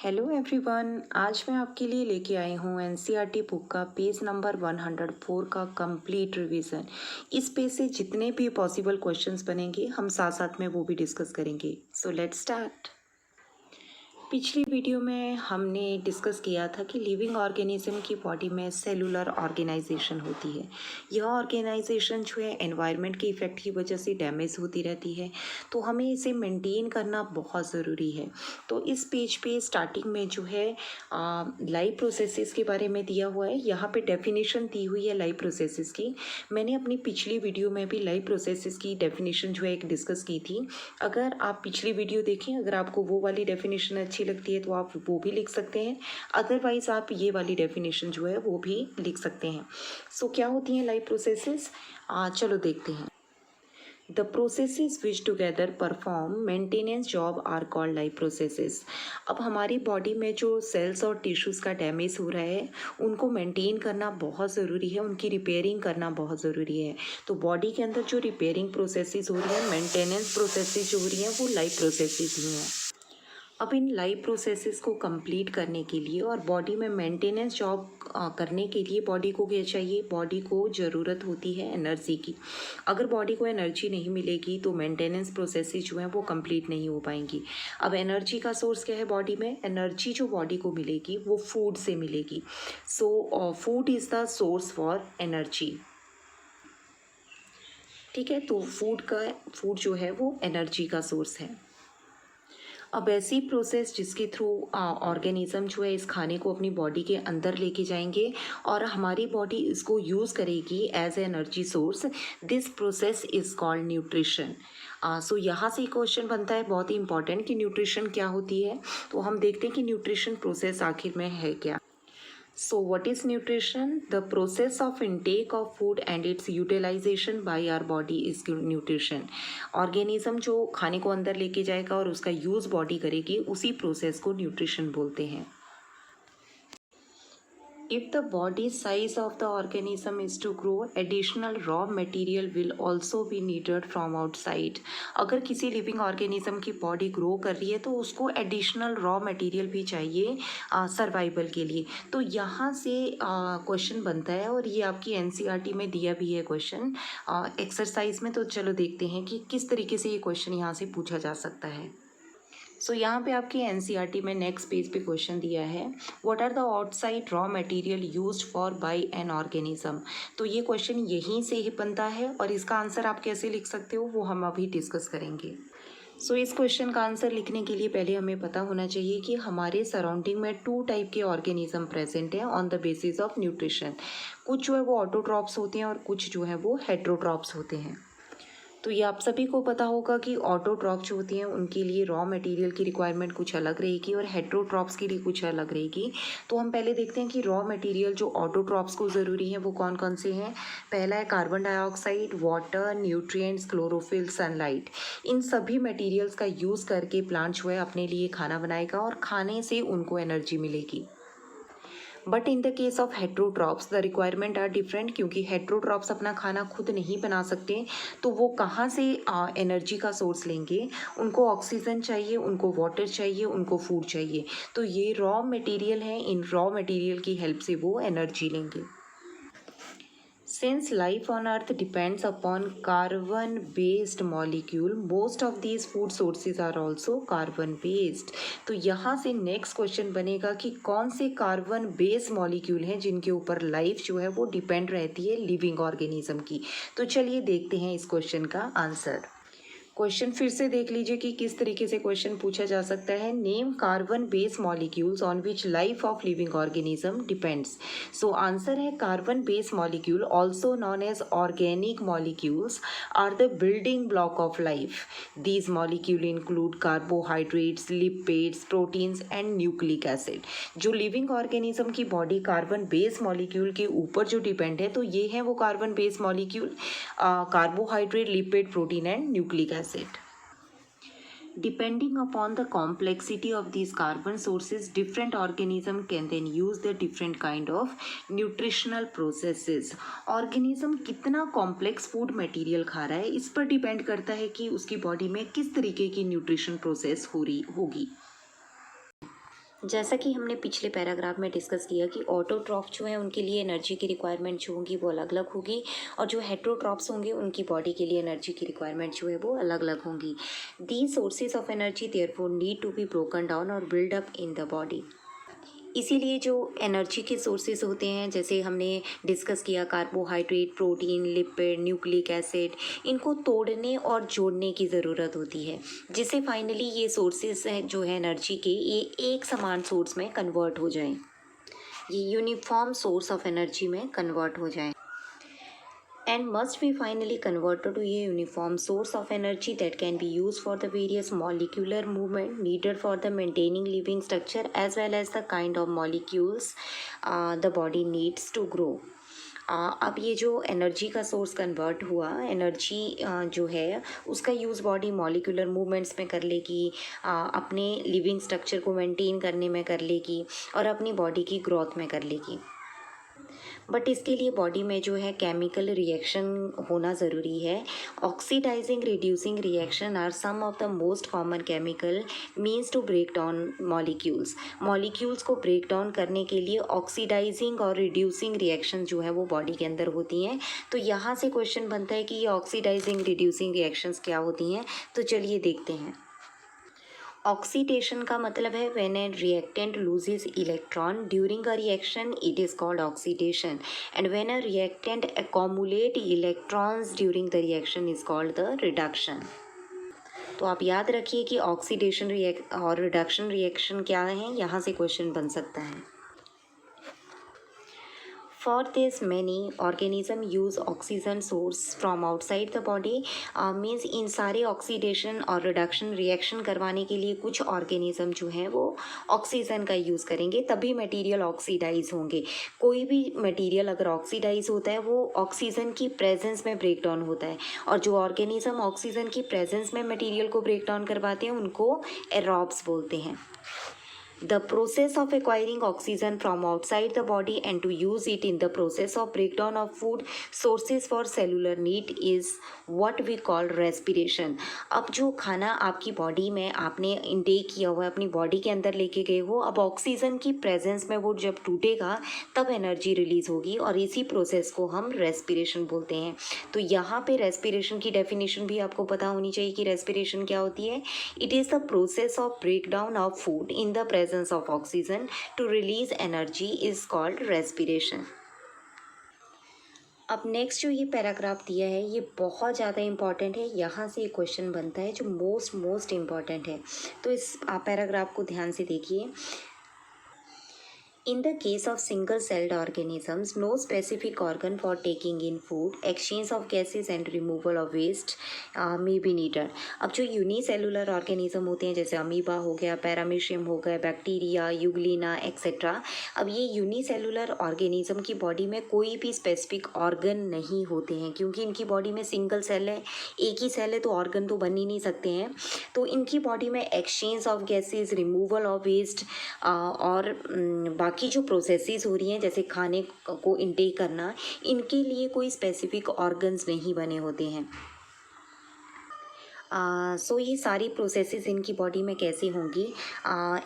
Hello everyone. आज मैं आपके लिए लेके आई हूँ एनसीईआरटी बुक का पेज नंबर 104 का कंप्लीट रिवीजन। इस पेज से जितने भी पॉसिबल क्वेश्चंस बनेंगे हम साथ साथ में वो भी डिस्कस करेंगे। So let's start. पिछली वीडियो में हमने डिस्कस किया था कि लिविंग ऑर्गेनिज्म की बॉडी में सेलुलर ऑर्गेनाइजेशन होती है। यह ऑर्गेनाइजेशन जो है एनवायरनमेंट के इफ़ेक्ट की वजह से डैमेज होती रहती है, तो हमें इसे मेंटेन करना बहुत ज़रूरी है। तो इस पेज पे स्टार्टिंग में जो है लाइफ प्रोसेसेस के बारे में दिया हुआ है। यहाँ पे डेफिनेशन दी हुई है लाइफ प्रोसेसेस की। मैंने अपनी पिछली वीडियो में भी लाइफ प्रोसेसेस की डेफिनेशन जो है एक डिस्कस की थी। अगर आप पिछली वीडियो देखें, अगर आपको वो वाली डेफिनेशन अच्छी लगती है तो आप वो भी लिख सकते हैं, अदरवाइज आप ये वाली डेफिनेशन जो है वो भी लिख सकते हैं। सो क्या होती हैं लाइफ प्रोसेसेस, चलो देखते हैं। The processes which together perform maintenance job are called life processes. अब हमारी बॉडी में जो सेल्स और टिश्यूज़ का डैमेज हो रहा है उनको मेंटेन करना बहुत ज़रूरी है, उनकी रिपेयरिंग करना बहुत ज़रूरी है। तो बॉडी के अंदर जो रिपेयरिंग प्रोसेसेस हो रही हैं, मेंटेनेंस प्रोसेसेस जो हो रही हैं, वो लाइफ प्रोसेसेस ही हैं। अब इन लाइफ प्रोसेसेस को कंप्लीट करने के लिए और बॉडी में मेंटेनेंस जॉब करने के लिए बॉडी को क्या चाहिए? बॉडी को ज़रूरत होती है एनर्जी की। अगर बॉडी को एनर्जी नहीं मिलेगी तो मेंटेनेंस प्रोसेसेस जो हैं वो कंप्लीट नहीं हो पाएंगी। अब एनर्जी का सोर्स क्या है बॉडी में? एनर्जी जो बॉडी को मिलेगी वो फूड से मिलेगी। So food is the source for energy. ठीक है, तो फूड जो है वो एनर्जी का सोर्स है। अब ऐसी प्रोसेस जिसके थ्रू ऑर्गेनिज्म जो है इस खाने को अपनी बॉडी के अंदर लेके जाएंगे और हमारी बॉडी इसको यूज़ करेगी as a energy source, this process is called nutrition. So यहाँ से क्वेश्चन बनता है बहुत ही इंपॉर्टेंट कि न्यूट्रिशन क्या होती है। तो हम देखते हैं कि न्यूट्रिशन प्रोसेस आखिर में है क्या। So what is nutrition? The process of intake of food and its utilization by our body is nutrition. Organism जो खाने को अंदर लेके जाएगा और उसका यूज़ बॉडी करेगी, उसी प्रोसेस को न्यूट्रिशन बोलते हैं। If the body size of the organism is to grow, additional raw material will also be needed from outside. अगर किसी लिविंग ऑर्गेनिज्म की बॉडी ग्रो कर रही है तो उसको एडिशनल रॉ मटेरियल भी चाहिए सर्वाइवल के लिए। तो यहाँ से क्वेश्चन बनता है और ये आपकी एनसीईआरटी में दिया भी है क्वेश्चन एक्सरसाइज में। तो चलो देखते हैं कि किस तरीके से ये क्वेश्चन यहाँ से पूछा जा सकता है। सो यहाँ पे आपके एनसीईआरटी में नेक्स्ट पेज पे क्वेश्चन दिया है, what are the outside raw material used for by an organism. तो ये क्वेश्चन यहीं से ही बनता है और इसका आंसर आप कैसे लिख सकते हो वो हम अभी डिस्कस करेंगे। सो इस क्वेश्चन का आंसर लिखने के लिए पहले हमें पता होना चाहिए कि हमारे सराउंडिंग में 2 टाइप के ऑर्गेनिज्म प्रेजेंट हैं on the basis of nutrition. कुछ जो है वो ऑटोट्रॉप्स होते हैं और कुछ जो है वो हेट्रोट्रॉप्स होते हैं। तो ये आप सभी को पता होगा कि ऑटोट्रॉप जो होती हैं उनके लिए रॉ मटेरियल की रिक्वायरमेंट कुछ अलग रहेगी और हेट्रोट्रॉप्स के लिए कुछ अलग रहेगी। तो हम पहले देखते हैं कि रॉ मटेरियल जो ऑटोट्रॉप्स को ज़रूरी है वो कौन कौन से हैं। पहला है carbon dioxide, water, nutrients, chlorophyll, sunlight. इन सभी मटेरियल्स का यूज़ करके प्लांट जो है अपने लिए खाना बनाएगा और खाने से उनको एनर्जी मिलेगी। But in the case of heterotrophs the requirement are different, क्योंकि हेट्रोट्रॉप्स अपना खाना खुद नहीं बना सकते, तो वो कहाँ से एनर्जी का सोर्स लेंगे? उनको ऑक्सीजन चाहिए, उनको वाटर चाहिए, उनको फूड चाहिए। तो ये रॉ मटेरियल हैं, इन रॉ मटेरियल की हेल्प से वो एनर्जी लेंगे। Since life on earth depends upon carbon based molecule, most of these food sources are also carbon based. तो यहाँ से नेक्स्ट क्वेश्चन बनेगा कि कौन से कार्बन बेस्ड मॉलिक्यूल हैं जिनके ऊपर लाइफ जो है वो डिपेंड रहती है लिविंग ऑर्गेनिज्म की। तो चलिए देखते हैं इस क्वेश्चन का आंसर। क्वेश्चन फिर से देख लीजिए कि किस तरीके से क्वेश्चन पूछा जा सकता है। Name carbon base molecules on which life of living organism depends. So answer है carbon base molecule also non as organic molecules are the building block of life. These molecule include carbohydrates, lipids, proteins and nucleic acid. जो living organism की body carbon base molecule के ऊपर जो depend है तो ये है वो carbon base molecule, carbohydrate, lipid, protein and nucleic acid. Depending upon the complexity of these carbon sources, different organism can then use the different kind of nutritional processes. Organism कितना complex food material खा रहा है इस पर depend करता है कि उसकी बॉडी में किस तरीके की न्यूट्रिशन प्रोसेस हो रही होगी। जैसा कि हमने पिछले पैराग्राफ में डिस्कस किया कि ऑटोट्रॉफ जो है उनके लिए एनर्जी की रिक्वायरमेंट जो होगी वो अलग अलग होगी, और जो हेट्रोट्रॉफ्स होंगे उनकी बॉडी के लिए एनर्जी की रिक्वायरमेंट जो है वो अलग अलग होंगी। The sources of energy therefore need to be broken down और build up in the body. इसीलिए जो एनर्जी के सोर्सेज होते हैं, जैसे हमने डिस्कस किया carbohydrate, protein, lipid, nucleic acid, इनको तोड़ने और जोड़ने की ज़रूरत होती है, जिससे फाइनली ये सोर्सेज जो है एनर्जी के, ये एक समान सोर्स में कन्वर्ट हो जाएं, ये यूनिफॉर्म सोर्स ऑफ एनर्जी में कन्वर्ट हो जाएं, and must be finally converted to a uniform source of energy that can be used for the various molecular movement needed for the maintaining living structure as well as the kind of molecules the body needs to grow. अब ये जो energy का source convert हुआ, energy जो है उसका use body molecular movements में कर लेगी, अपने लिविंग स्ट्रक्चर को मेंटेन करने में कर लेगी और अपनी बॉडी की ग्रोथ में कर लेगी। बट इसके लिए बॉडी में जो है केमिकल रिएक्शन होना ज़रूरी है। Oxidising reducing reaction are some of the most common chemical means to break down molecules को ब्रेक डाउन करने के लिए ऑक्सीडाइजिंग और रिड्यूसिंग रिएक्शन जो है वो बॉडी के अंदर होती हैं। तो यहाँ से क्वेश्चन बनता है कि ये ऑक्सीडाइजिंग रिड्यूसिंग रिएक्शंस क्या होती हैं, तो चलिए देखते हैं। ऑक्सीडेशन का मतलब है when A reactant loses electron during a reaction it is called oxidation, and when a reactant accumulate electrons during the reaction is called the reduction. तो आप याद रखिए कि ऑक्सीडेशन और रिडक्शन रिएक्शन क्या है, यहाँ से क्वेश्चन बन सकता है। For this, many organism use oxygen source from outside the body, means in सारे ऑक्सीडेशन और रिडक्शन रिएक्शन करवाने के लिए कुछ ऑर्गेनिज्म जो हैं वो ऑक्सीजन का यूज़ करेंगे, तभी मटेरियल ऑक्सीडाइज होंगे। कोई भी मटेरियल अगर ऑक्सीडाइज होता है वो ऑक्सीजन की प्रेजेंस में ब्रेक डाउन होता है, और जो ऑर्गेनिज्म ऑक्सीजन की प्रेजेंस में मटेरियल को ब्रेक डाउन करवाते हैं उनको एरोब्स बोलते हैं। The process of acquiring oxygen from outside the body and to use it in the process of breakdown of food sources for cellular need is what we call respiration. अब जो खाना आपकी body में आपने intake किया हुआ है, अपनी बॉडी के अंदर लेके गए हो, अब ऑक्सीजन की प्रेजेंस में वो जब टूटेगा तब एनर्जी रिलीज होगी, और इसी प्रोसेस को हम रेस्पिरेशन बोलते हैं। तो यहाँ पे रेस्पिरेशन की डेफिनेशन भी आपको पता होनी चाहिए कि रेस्पिरेशन क्या होती है। It is the process of breakdown of food in the presence of oxygen to release energy is called respiration. अब नेक्स्ट जो ये पैराग्राफ दिया है ये बहुत ज़्यादा इंपॉर्टेंट है, यहाँ से एक क्वेश्चन बनता है जो मोस्ट इम्पॉर्टेंट है, तो इस पैराग्राफ को ध्यान से देखिए। In the case of single-celled organisms, no specific organ for taking in food, exchange of gases and removal of waste may be needed. अब जो यूनिसेलुलर ऑर्गेनिज्म होते हैं जैसे अमीबा हो गया, पैरामीशियम हो गया, बैक्टीरिया, यूग्लिना एक्सेट्रा, अब ये यूनिसेलुलर ऑर्गेनिज्म की बॉडी में कोई भी स्पेसिफिक ऑर्गन नहीं होते हैं, क्योंकि इनकी बॉडी में सिंगल सेल है, एक ही सेल है, तो ऑर्गन तो बन ही नहीं सकते हैं। तो इनकी बॉडी में exchange of gases, removal of waste और बाकी जो प्रोसेसेस हो रही हैं जैसे खाने को इनटेक करना, इनके लिए कोई स्पेसिफिक ऑर्गन्स नहीं बने होते हैं। सो ये सारी प्रोसेसेस इनकी बॉडी में कैसे होंगी,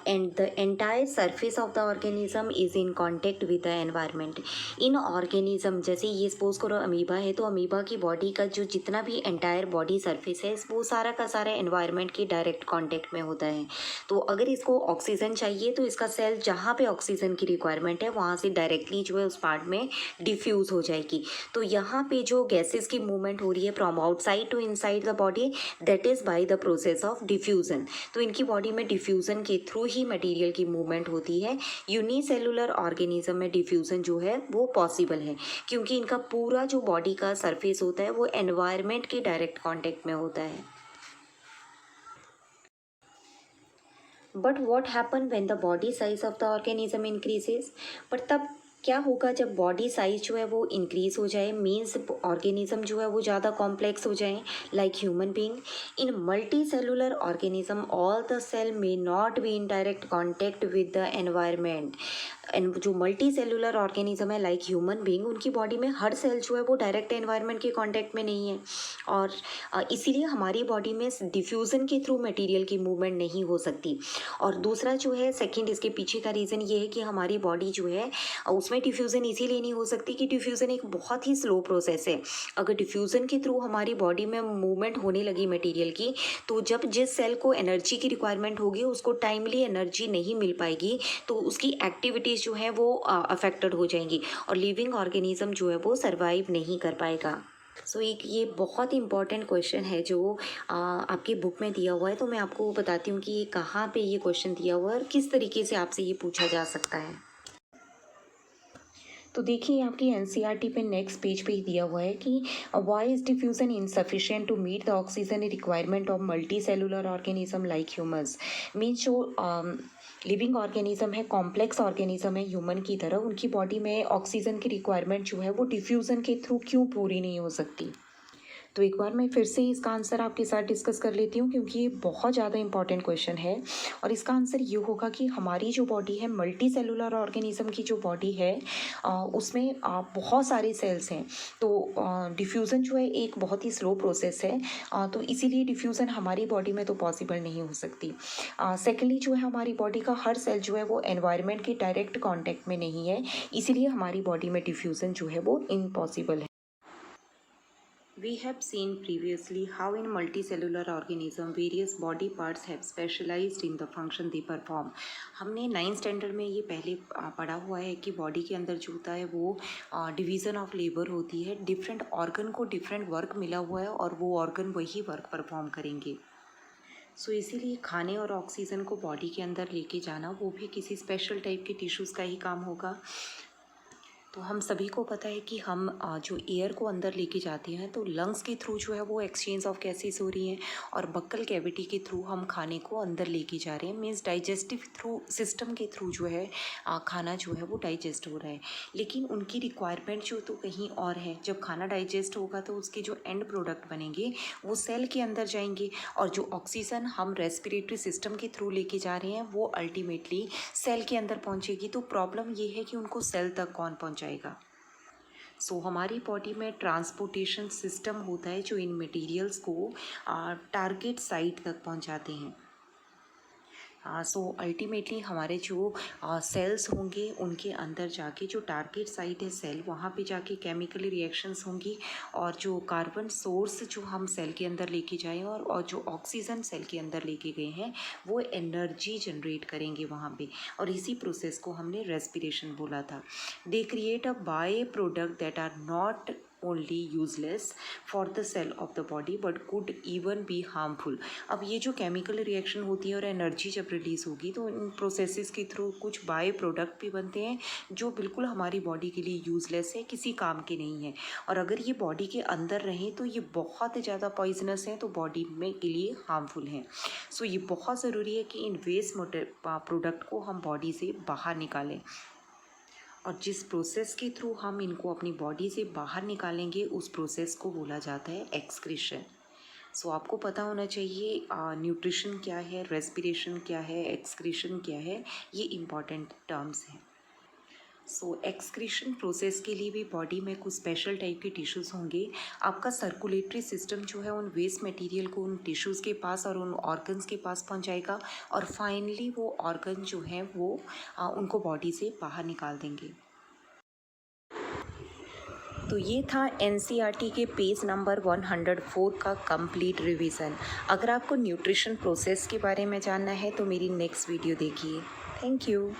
and the entire surface of the organism is in contact with the environment. In organism जैसे ये सपोज करो अमीबा है, तो अमीबा की बॉडी का जो जितना भी एंटायर बॉडी सरफेस है वो सारा का सारा एनवायरनमेंट के डायरेक्ट कांटेक्ट में होता है। तो अगर इसको ऑक्सीजन चाहिए तो इसका सेल जहाँ पे ऑक्सीजन की रिक्वायरमेंट है वहाँ से डायरेक्टली जो है उस पार्ट में डिफ्यूज़ हो जाएगी। तो यहाँ पे जो गैसेस की मूवमेंट हो रही है from outside to inside the body, that is by the process of diffusion. तो इनकी बॉडी में डिफ्यूज़न के थ्रू ही मटेरियल की मूवमेंट होती है। यूनिसेलुलर ऑर्गेनिज्म में डिफ्यूज़न जो है वो पॉसिबल है, क्योंकि इनका पूरा जो बॉडी का सरफेस होता है वो एनवायरनमेंट के डायरेक्ट कांटेक्ट में होता है। But what happen when the body size of the organism increases, but तब क्या होगा जब बॉडी साइज जो है वो इंक्रीज हो जाए, मीन्स ऑर्गेनिज्म जो है वो ज़्यादा कॉम्प्लेक्स हो जाए, like human being. In multi cellular organism all the cell may not be in direct contact with the environment. And जो मल्टी सेलुलर ऑर्गेनिज्म है लाइक ह्यूमन बीइंग, उनकी बॉडी में हर सेल जो है वो डायरेक्ट एनवायरनमेंट के कांटेक्ट में नहीं है, और इसीलिए हमारी बॉडी में डिफ्यूज़न के थ्रू मटेरियल की मूवमेंट नहीं हो सकती। और दूसरा जो है सेकंड, इसके पीछे का रीज़न ये है कि हमारी बॉडी जो है उसमें डिफ्यूज़न इसीलिए नहीं हो सकती कि डिफ्यूज़न एक बहुत ही स्लो प्रोसेस है। अगर डिफ्यूज़न के थ्रू हमारी बॉडी में मूवमेंट होने लगी मटेरियल की, तो जब जिस सेल को एनर्जी की रिक्वायरमेंट होगी उसको टाइमली एनर्जी नहीं मिल पाएगी, तो उसकी एक्टिविटीज़ जो है वो अफेक्टेड हो जाएंगी और लिविंग ऑर्गेनिज्म जो है वो सर्वाइव नहीं कर पाएगा। सो एक ये बहुत ही इंपॉर्टेंट क्वेश्चन है जो आपकी बुक में दिया हुआ है। तो मैं आपको बताती हूँ कि ये कहाँ पे ये क्वेश्चन दिया हुआ है और किस तरीके से आपसे ये पूछा जा सकता है। तो देखिए आपकी एनसीईआरटी पे नेक्स्ट पेज पे ही दिया हुआ है कि why is diffusion insufficient to meet the oxygen requirement of multi cellular organism like humans. Means जो लिविंग ऑर्गेनिज्म है, कॉम्प्लेक्स ऑर्गेनिज्म है ह्यूमन की तरह, उनकी बॉडी में ऑक्सीजन की रिक्वायरमेंट जो है वो डिफ्यूज़न के थ्रू क्यों पूरी नहीं हो सकती। तो एक बार मैं फिर से इसका आंसर आपके साथ डिस्कस कर लेती हूँ क्योंकि ये बहुत ज़्यादा इंपॉर्टेंट क्वेश्चन है। और इसका आंसर ये होगा कि हमारी जो बॉडी है, मल्टी सेलुलर ऑर्गेनिज्म की जो बॉडी है, उसमें बहुत सारे सेल्स हैं। तो डिफ्यूज़न जो है एक बहुत ही स्लो प्रोसेस है, तो इसीलिए डिफ्यूज़न हमारी बॉडी में तो पॉसिबल नहीं हो सकती। सेकेंडली जो है हमारी बॉडी का हर सेल जो है वो एनवायरनमेंट के डायरेक्ट कॉन्टैक्ट में नहीं है, इसीलिए हमारी बॉडी में डिफ्यूज़न जो है वो इम्पॉसिबल है। We have seen previously how in multicellular organism various body parts have specialized in the function they perform। हमने 9th स्टैंडर्ड में ये पहले पढ़ा हुआ है कि बॉडी के अंदर जो होता है वो डिवीज़न ऑफ लेबर होती है, डिफरेंट ऑर्गन को डिफरेंट वर्क मिला हुआ है और वो ऑर्गन वही वर्क परफॉर्म करेंगे। सो इसीलिए खाने और ऑक्सीजन को बॉडी के अंदर लेके जाना वो भी किसी स्पेशल टाइप के टिश्यूज़ का ही काम होगा। तो हम सभी को पता है कि हम जो एयर को अंदर लेके जाते हैं तो लंग्स के थ्रू जो है वो एक्सचेंज ऑफ गैसेस हो रही हैं, और बक्कल कैविटी के थ्रू हम खाने को अंदर लेके जा रहे हैं। मीन्स डाइजेस्टिव थ्रू सिस्टम के थ्रू जो है खाना जो है वो डाइजेस्ट हो रहा है, लेकिन उनकी रिक्वायरमेंट जो तो कहीं और है। जब खाना डाइजेस्ट होगा तो उसके जो एंड प्रोडक्ट बनेंगे वो सेल के अंदर जाएंगे, और जो ऑक्सीजन हम रेस्पिरेटरी सिस्टम के थ्रू लेके जा रहे हैं वो अल्टीमेटली सेल के अंदर पहुँचेगी। तो प्रॉब्लम ये है कि उनको सेल तक कौन पहुँचाएगा। सो हमारी बॉडी में ट्रांसपोर्टेशन सिस्टम होता है जो इन मटेरियल्स को टारगेट साइट तक पहुंचाते हैं। सो अल्टीमेटली हमारे जो सेल्स होंगे उनके अंदर जाके जो टारगेट साइट है सेल, वहाँ पे जाके केमिकली रिएक्शंस होंगी, और जो कार्बन सोर्स जो हम सेल के अंदर लेके जाएं और जो ऑक्सीजन सेल के अंदर लेके गए हैं वो एनर्जी जनरेट करेंगे वहाँ पे, और इसी प्रोसेस को हमने रेस्पिरेशन बोला था। They create a by product that are not only useless for the cell of the body but could even be harmful. अब ये जो केमिकल रिएक्शन होती है और एनर्जी जब रिलीज़ होगी तो इन प्रोसेसेस के थ्रू कुछ बाय प्रोडक्ट भी बनते हैं जो बिल्कुल हमारी बॉडी के लिए यूजलेस है, किसी काम के नहीं है। और अगर ये बॉडी के अंदर रहें तो ये बहुत ज़्यादा पॉइजनस हैं, तो बॉडी में के लिए हार्मफुल हैं। सो ये बहुत ज़रूरी है कि इन वेस्ट प्रोडक्ट को हम बॉडी से बाहर निकालें, और जिस प्रोसेस के थ्रू हम इनको अपनी बॉडी से बाहर निकालेंगे उस प्रोसेस को बोला जाता है एक्सक्रीशन। सो आपको पता होना चाहिए न्यूट्रिशन क्या है, रेस्पिरेशन क्या है, एक्सक्रीशन क्या है, ये इम्पॉर्टेंट टर्म्स हैं। सो एक्सक्रीशन प्रोसेस के लिए भी बॉडी में कुछ स्पेशल टाइप के टिश्यूज़ होंगे। आपका सर्कुलेटरी सिस्टम जो है उन वेस्ट मटेरियल को उन टिश्यूज़ के पास और उन ऑर्गन्स के पास पहुंचाएगा, और फाइनली वो ऑर्गन जो है वो उनको बॉडी से बाहर निकाल देंगे। तो ये था एनसीईआरटी के पेज नंबर 104 का कंप्लीट रिवीजन। अगर आपको न्यूट्रिशन प्रोसेस के बारे में जानना है तो मेरी नेक्स्ट वीडियो देखिए। Thank you.